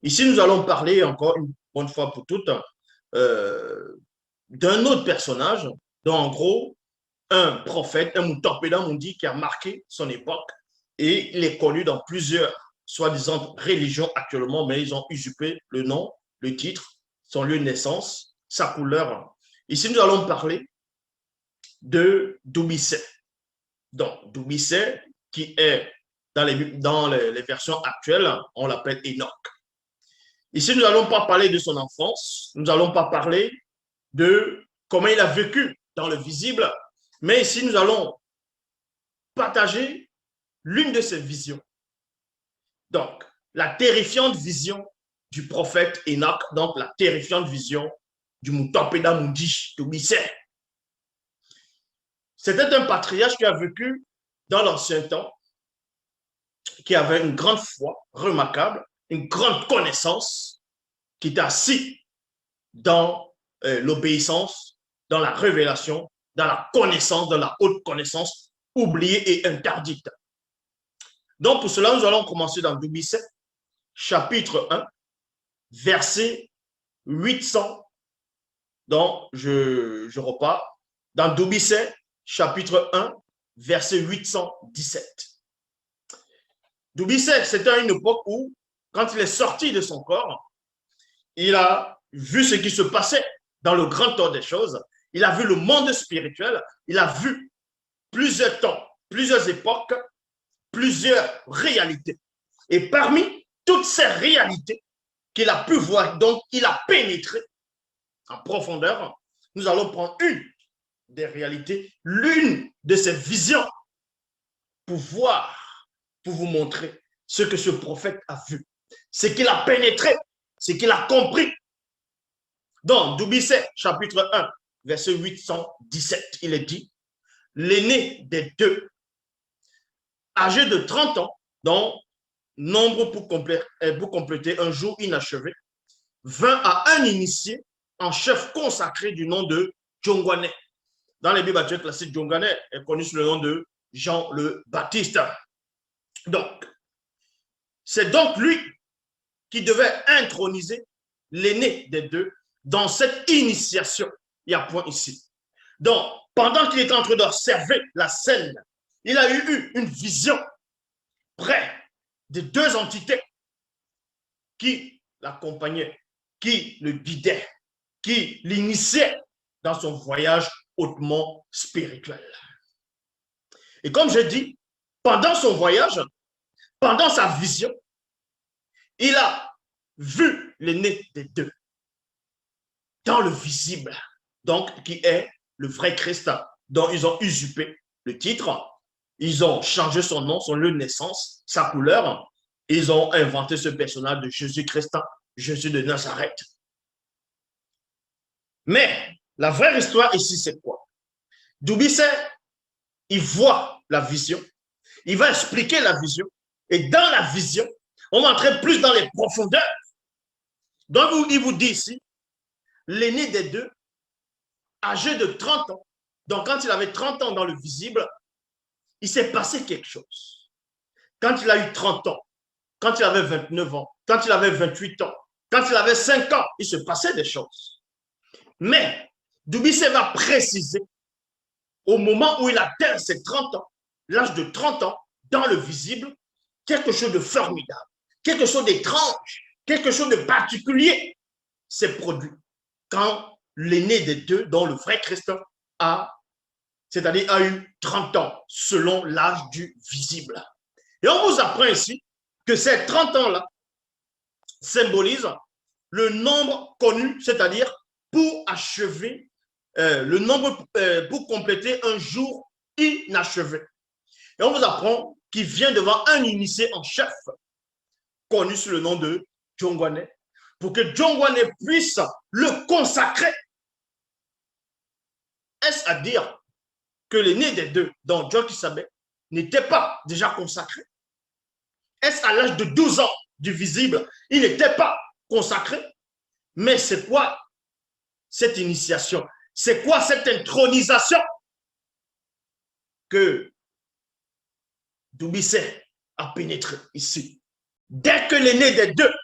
Ici, nous allons parler encore une bonne fois pour toutes d'un autre personnage, dont en gros, un prophète, un Moutopéda Mundi qui a marqué son époque et il est connu dans plusieurs soi-disant religions actuellement, mais ils ont usurpé le nom, le titre, son lieu de naissance, sa couleur. Ici, nous allons parler de Doumbissé. Donc, Doumbissé, qui est dans les versions actuelles, on l'appelle Enoch. Ici, nous n'allons pas parler de son enfance, nous n'allons pas parler de comment il a vécu dans le visible, mais ici, nous allons partager l'une de ses visions. Donc, la terrifiante vision du prophète Enoch, donc la terrifiante vision du Moutopéda Mundi, Doumbissé. C'était un patriarche qui a vécu dans l'ancien temps, qui avait une grande foi remarquable, une grande connaissance, qui était assis dans l'obéissance, dans la révélation, dans la connaissance, dans la haute connaissance, oubliée et interdite. Donc, pour cela, nous allons commencer dans Doumbissé, chapitre 1, verset 800. Donc, je repars. Dans Doumbissé, chapitre 1, verset 817. Doumbissé, c'était à une époque où, quand il est sorti de son corps, il a vu ce qui se passait dans le grand ordre des choses. Il a vu le monde spirituel. Il a vu plusieurs temps, plusieurs époques, plusieurs réalités. Et parmi toutes ces réalités qu'il a pu voir, donc il a pénétré en profondeur, nous allons prendre une des réalités, l'une de ces visions pour voir, pour vous montrer ce que ce prophète a vu, ce qu'il a pénétré, ce qu'il a compris. Dans Doumbissé, chapitre 1, verset 817, il est dit, l'aîné des deux, âgé de 30 ans, dont nombre pour compléter un jour inachevé, vint à un initié en chef consacré du nom de Djongwane. Dans les Bibles actuelles classiques, Djongwane est connu sous le nom de Jean le Baptiste. Donc, c'est donc lui qui devait introniser l'aîné des deux dans cette initiation. Il y a point ici. Donc, pendant qu'il était en train d'observer la scène, il a eu une vision près de deux entités qui l'accompagnaient, qui le guidaient, qui l'initiaient dans son voyage hautement spirituel. Et comme je dis, pendant son voyage, pendant sa vision, il a vu l'aîné des deux dans le visible, donc qui est le vrai Christ, dont ils ont usurpé le titre, ils ont changé son nom, son lieu de naissance, sa couleur, ils ont inventé ce personnage de Jésus-Christ, Jésus de Nazareth. Mais la vraie histoire ici, c'est quoi? Doumbissé, il voit la vision, il va expliquer la vision, et dans la vision, on va entrer plus dans les profondeurs. Donc, il vous dit ici, l'aîné des deux, âgé de 30 ans, donc quand il avait 30 ans dans le visible, il s'est passé quelque chose. Quand il a eu 30 ans, quand il avait 29 ans, quand il avait 28 ans, quand il avait 5 ans, il se passait des choses. Mais Doumbissé va préciser, au moment où il atteint ses 30 ans, l'âge de 30 ans, dans le visible, quelque chose de formidable, quelque chose d'étrange, quelque chose de particulier s'est produit quand l'aîné des deux, dont le vrai Christ, c'est-à-dire a eu 30 ans, selon l'âge du visible. Et on vous apprend ici que ces 30 ans-là symbolisent le nombre connu, c'est-à-dire pour achever, le nombre pour compléter un jour inachevé. Et on vous apprend qu'il vient devant un initié en chef, connu sous le nom de Djongwane, pour que Djongwane puisse le consacrer. Est-ce à dire que l'aîné des deux, dont John Kisabé, n'était pas déjà consacré? Est-ce à l'âge de 12 ans du visible, il n'était pas consacré? Mais c'est quoi cette initiation? C'est quoi cette intronisation que Doumbissé a pénétré ici? Dès que l'aîné des deux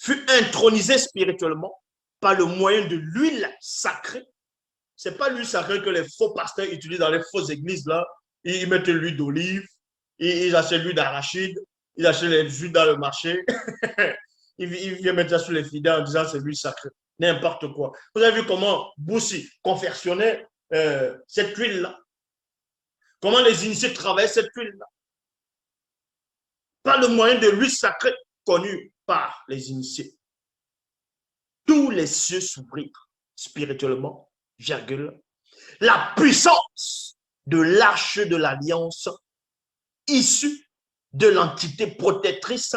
fut intronisé spirituellement par le moyen de l'huile sacrée. Ce n'est pas l'huile sacrée que les faux pasteurs utilisent dans les fausses églises. Là. Ils mettent l'huile d'olive, ils achètent l'huile d'arachide, ils achètent les huiles dans le marché. Ils viennent mettre ça sur les fidèles en disant c'est l'huile sacrée. N'importe quoi. Vous avez vu comment Boussi confectionnait cette huile-là? Comment les initiés travaillaient cette huile-là? Par le moyen de l'huile sacrée connue par les initiés. Tous les cieux s'ouvrirent spirituellement, virgule. La puissance de l'arche de l'alliance issue de l'entité protectrice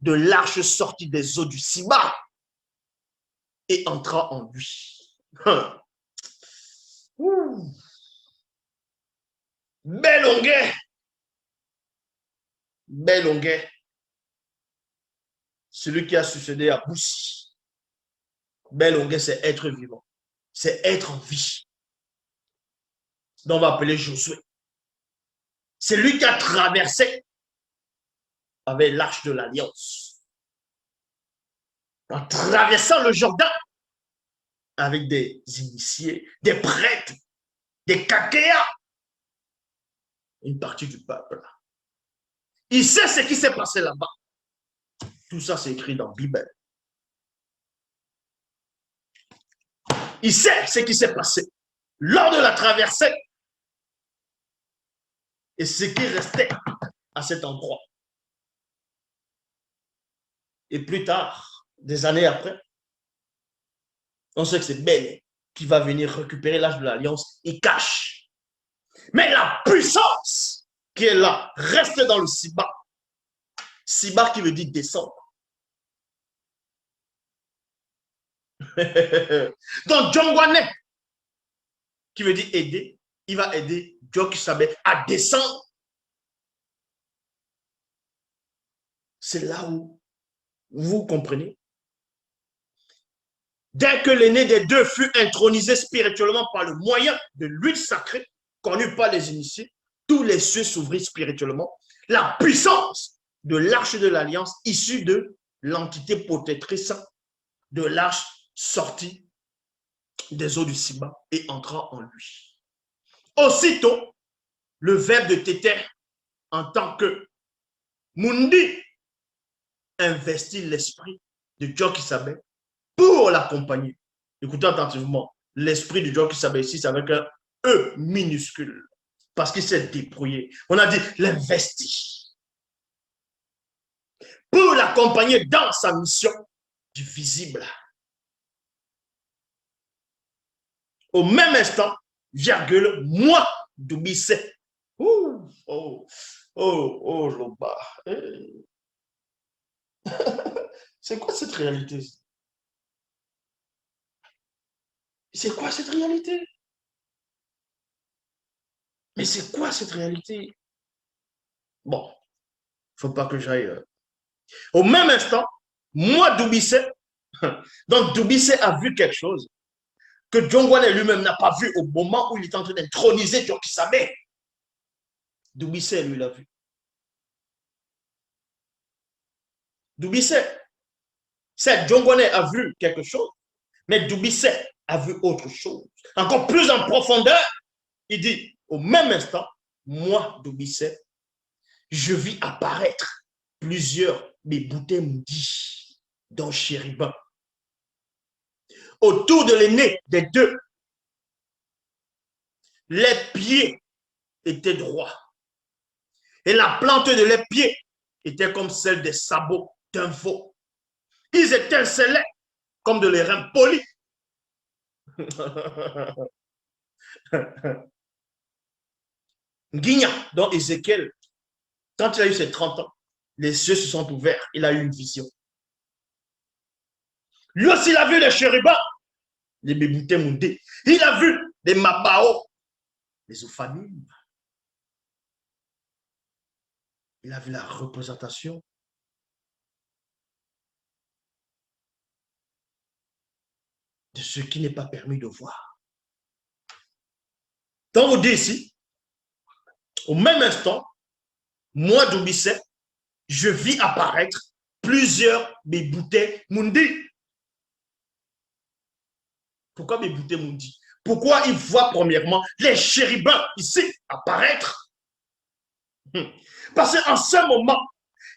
de l'arche sortie des eaux du Siba et entra en lui. Bel longuet. Bel longuet. Celui qui a succédé à Boussi. Bel longuet, c'est être vivant. C'est être en vie. Donc on va appeler Josué. C'est lui qui a traversé avec l'arche de l'alliance. En traversant le Jourdain avec des initiés, des prêtres, des kakéas, une partie du peuple. Il sait ce qui s'est passé là-bas. Tout ça, c'est écrit dans la Bible. Il sait ce qui s'est passé lors de la traversée et ce qui restait à cet endroit. Et plus tard, des années après, on sait que c'est Ben qui va venir récupérer l'âge de l'alliance et cache. Mais la puissance qui est là reste dans le Siba. Siba qui veut dire descendre. Donc, Djongwane, qui veut dire aider, il va aider Djokisabé à descendre. C'est là où vous comprenez. Dès que l'aîné des deux fut intronisé spirituellement par le moyen de l'huile sacrée, connue par les initiés, tous les cieux s'ouvrirent spirituellement. La puissance de l'arche de l'alliance issue de l'entité protectrice de l'arche sortit des eaux du Siba et entra en lui. Aussitôt, le verbe de Téter, en tant que Mundi, investit l'esprit de Djokisabé pour l'accompagner. Écoutez attentivement, l'esprit de Djokisabé ici, c'est avec un E minuscule, parce qu'il s'est débrouillé. On a dit l'investi. Pour l'accompagner dans sa mission du visible. Au même instant, virgule, moi, Doubissé. Loba. C'est quoi cette réalité? C'est quoi cette réalité? Mais c'est quoi cette réalité? Bon, il ne faut pas que j'aille. Au même instant, moi, Doubissé, donc Doubissé a vu quelque chose que Djongwane lui-même n'a pas vu au moment où il est en train d'introniser Djokisabé. Doubissé, lui, l'a vu. Doubissé, c'est Djongwane a vu quelque chose, mais Doubissé a vu autre chose. Encore plus en profondeur, il dit, au même instant, moi, Doubissé, je vis apparaître plusieurs béboutés maudits dans Chérubin. Autour de l'aîné des deux, les pieds étaient droits. Et la plante de les pieds était comme celle des sabots d'un veau. Ils étincelaient comme de l'airain poli. Guigna, donc Ézéchiel, quand il a eu ses 30 ans, les cieux se sont ouverts, il a eu une vision. Lui aussi, il a vu les chérubins, les béboutés moudés. Il a vu les mabao, les ophanim. Il a vu la représentation de ce qui n'est pas permis de voir. Donc, on dit ici, au même instant, moi, Doubissé, je vis apparaître plusieurs Bébouté Mundi. Pourquoi Bébouté Mundi? Pourquoi il voit premièrement les chérubins ici apparaître? Parce qu'en ce moment,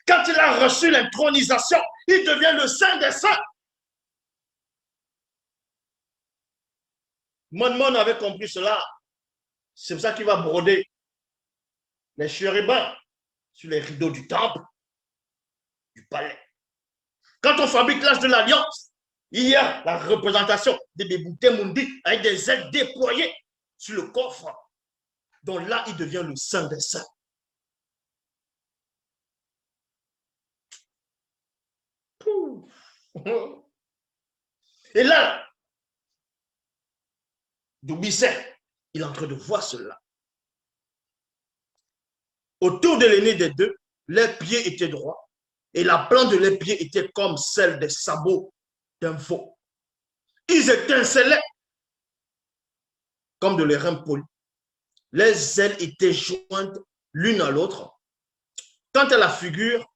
quand il a reçu l'intronisation, il devient le Saint des Saints. Mon avait compris cela. C'est pour ça qu'il va broder les chérubins sur les rideaux du temple, du palais. Quand on fabrique l'âge de l'Alliance, il y a la représentation des Bébouté Mundi avec des ailes déployées sur le coffre. Donc là, il devient le Saint des Saints. Et là, Doubisset, il est en train de voir cela. Autour de l'aîné des deux, leurs pieds étaient droits et la plante de leurs pieds était comme celle des sabots d'un veau. Ils étincelaient comme de l'airain poli. Les ailes étaient jointes l'une à l'autre. Quant à la figure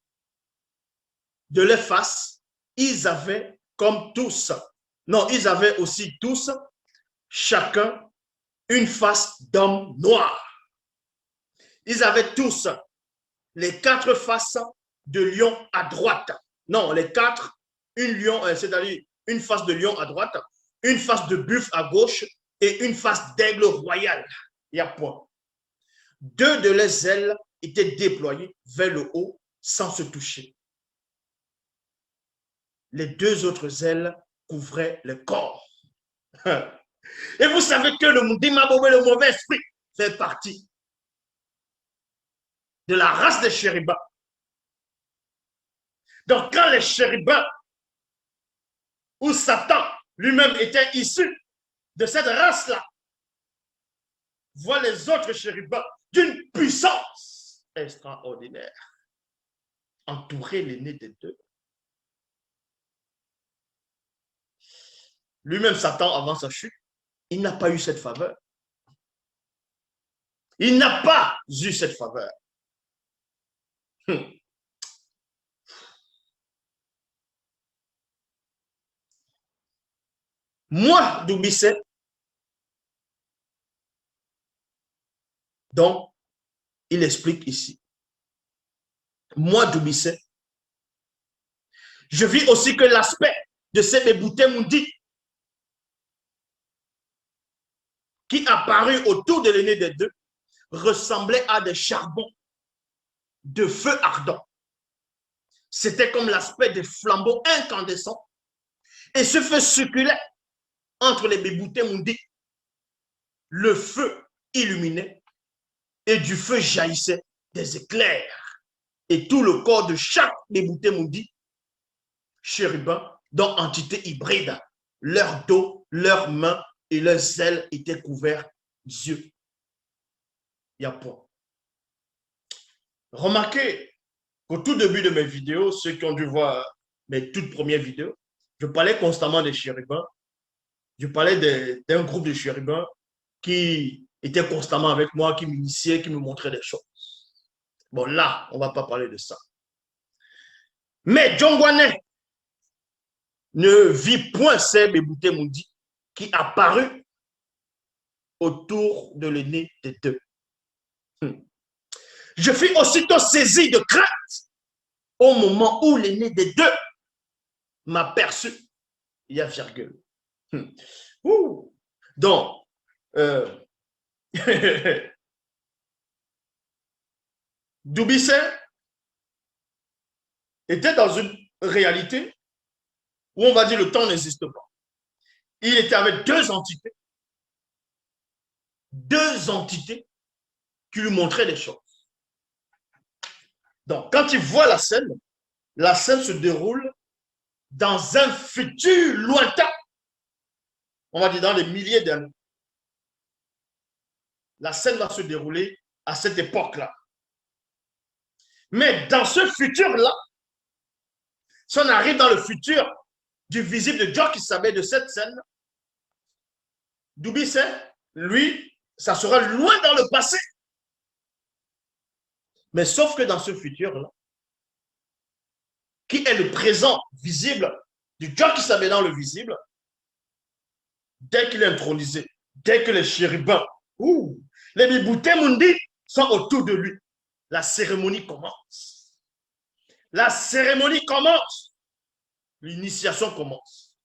de leurs faces, ils avaient comme tous, non, ils avaient aussi tous, chacun, une face d'homme noir. Ils avaient tous les 4 faces de lion à droite. Non, les 4, c'est-à-dire une face de lion à droite, une face de buffle à gauche et une face d'aigle royal. Il y a point. 2 de leurs ailes étaient déployées vers le haut sans se toucher. Les 2 autres ailes couvraient le corps. Et vous savez que le mauvais esprit fait partie de la race des chérubins. Donc, quand les chérubins ou Satan lui-même était issu de cette race-là, voit les autres chérubins d'une puissance extraordinaire, entourer l'aîné des deux. Lui-même, Satan, avant sa chute, il n'a pas eu cette faveur. Il n'a pas eu cette faveur. Moi, Doubisset, donc, il explique ici. Moi, Doubisset, je vis aussi que l'aspect de ces Bébouté Mundi qui apparut autour de l'aîné des deux ressemblait à des charbons de feu ardent. C'était comme l'aspect des flambeaux incandescents. Et ce feu circulait entre les Bébouté Mundi. Le feu illuminait et du feu jaillissait des éclairs. Et tout le corps de chaque Bébouté Mundi, chérubin, dont entité hybride, leur dos, leurs mains et leurs ailes étaient couverts d'yeux. Il y a point. Remarquez qu'au tout début de mes vidéos, ceux qui ont dû voir mes toutes premières vidéos, je parlais constamment des chérubins. Je parlais d'un groupe de chérubins qui étaient constamment avec moi, qui m'initiaient, qui me montraient des choses. Bon, là, on ne va pas parler de ça. Mais Djongwane ne vit point ces Bébouté Mundi qui apparut autour de l'aîné des deux. Je fus aussitôt saisi de crainte au moment où l'aîné des deux m'aperçut. Il y a virgule. Donc, Doubisset était dans une réalité où on va dire le temps n'existe pas. Il était avec 2 entités. 2 entités qui lui montraient des choses. Donc, quand il voit la scène se déroule dans un futur lointain. On va dire dans les milliers d'années. La scène va se dérouler à cette époque-là. Mais dans ce futur-là, si on arrive dans le futur du visible de Dieu qui savait de cette scène, Doubisset, lui, ça sera loin dans le passé. Mais sauf que dans ce futur-là, qui est le présent visible du Dieu qui s'appelle dans le visible, dès qu'il est intronisé, dès que les chérubins, les Bibouté Mundi sont autour de lui, la cérémonie commence. La cérémonie commence. L'initiation commence.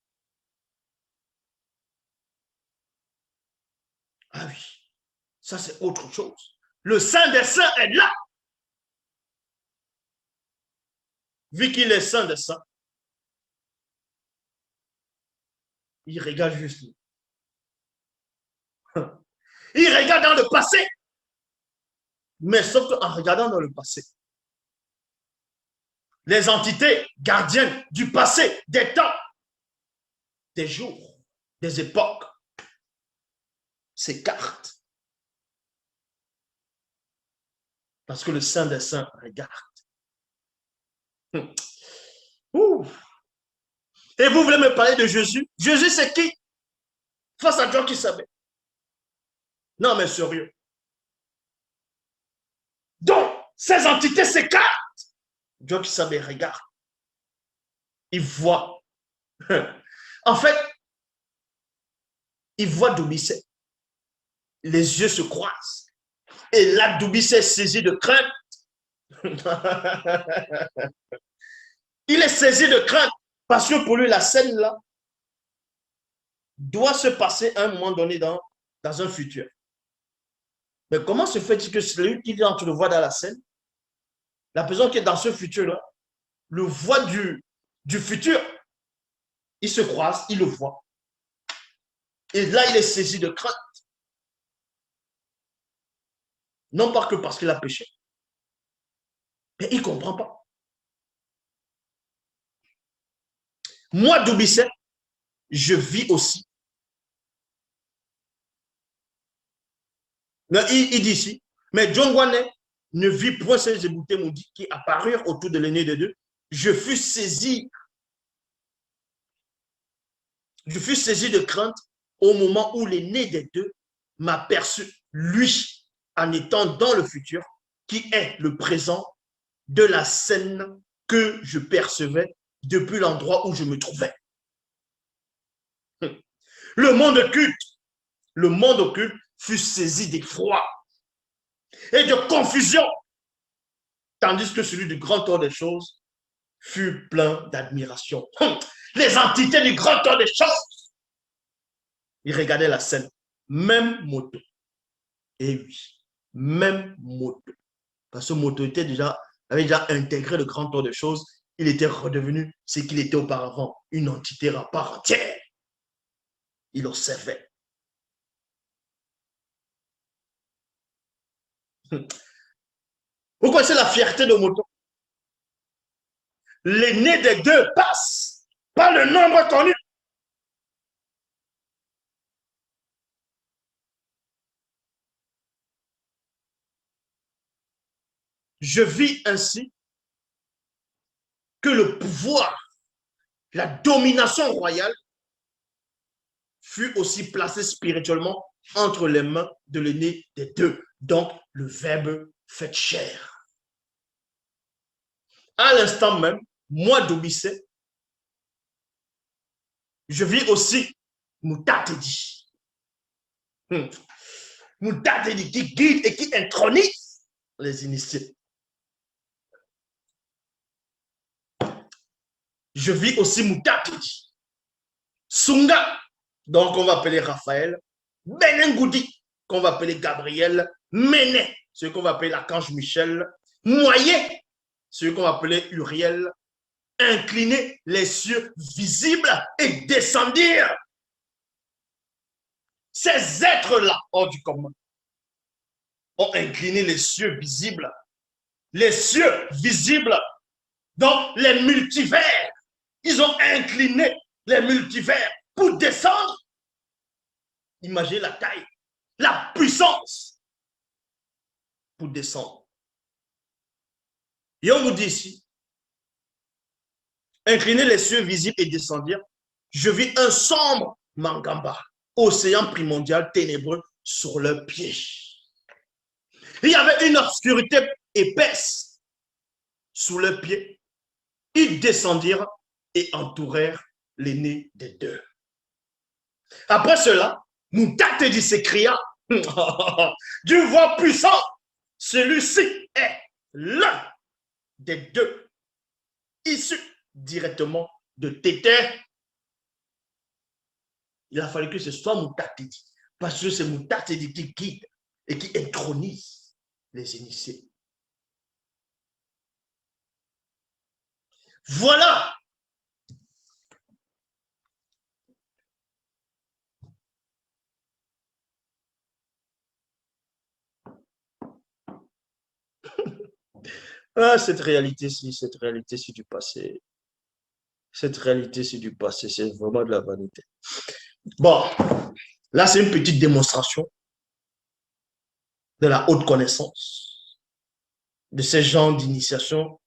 Ah oui, ça c'est autre chose. Le Saint des Saints est là. Vu qu'il est Saint des Saints, il regarde juste lui. Il regarde dans le passé. Mais sauf qu'en regardant dans le passé, les entités gardiennes du passé, des temps, des jours, des époques, s'écartent. Parce que le Saint des Saints regarde. Et vous voulez me parler de Jésus? Jésus, c'est qui? Face à Dieu qui savait. Non, mais sérieux. Donc, ces entités s'écartent. Dieu qui savait, regarde. Il voit. En fait, il voit Doubicet. Les yeux se croisent. Et là, Doubicet est saisi de crainte. Il est saisi de crainte parce que pour lui, la scène là doit se passer à un moment donné dans un futur. Mais comment se fait-il que celui qui le voit dans la scène, la personne qui est dans ce futur-là, le voit du futur, il se croise, il le voit. Et là, il est saisi de crainte. Non pas que parce qu'il a péché. Mais il ne comprend pas. Moi, Doubicet, je vis aussi. Il dit ici, mais John Guanet ne vit point ces éboutés maudits qui apparurent autour de l'aîné des deux. Je fus saisi de crainte au moment où l'aîné des deux m'aperçut, lui, en étant dans le futur, qui est le présent de la scène que je percevais depuis l'endroit où je me trouvais. Le monde occulte fut saisi d'effroi et de confusion, tandis que celui du grand ordre des choses fut plein d'admiration. Les entités du grand ordre des choses, ils regardaient la scène, même moto. Et oui, même moto. Parce que moto avait déjà intégré le grand ordre des choses, il était redevenu ce qu'il était auparavant, une entité à part entière. Il observait. Vous connaissez la fierté de moto? L'aîné des deux passe par le nombre connu. Je vis ainsi que le pouvoir, la domination royale fut aussi placée spirituellement entre les mains de l'aîné des deux. Donc, le Verbe fait chair. À l'instant même, moi, Doubicet, je vis aussi Moutatedi. Moutatedi qui guide et qui intronise les initiés. Je vis aussi Moutatedi. Sunga, donc on va appeler Raphaël. Benengoudi, qu'on va appeler Gabriel. Méné, ce qu'on va appeler l'archange Michel. Moyer, ce qu'on va appeler Uriel. Incliner les cieux visibles et descendir. Ces êtres-là, hors du commun, ont incliné les cieux visibles. Les cieux visibles, donc les multivers. Ils ont incliné les multivers pour descendre. Imaginez la taille, la puissance pour descendre. Et on vous dit ici, incliner les cieux visibles et descendir, je vis un sombre Mangamba, océan primordial ténébreux sur leurs pieds. Il y avait une obscurité épaisse sous leurs pieds. ils descendirent et entourèrent l'aîné des deux. Après cela, Moutatedi s'écria, d'une voix puissante, celui-ci est l'un des deux, issu directement de Téter. Il a fallu que ce soit Moutatedi, parce que c'est Moutatedi qui guide et qui intronise les initiés. Voilà. Ah, cette réalité-ci du passé. Cette réalité-ci du passé, c'est vraiment de la vanité. Bon, là, c'est une petite démonstration de la haute connaissance, de ces genres d'initiation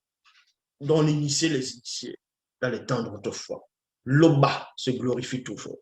dont on initiait les initiés dans les temps d'autrefois. L'Oba se glorifie toujours.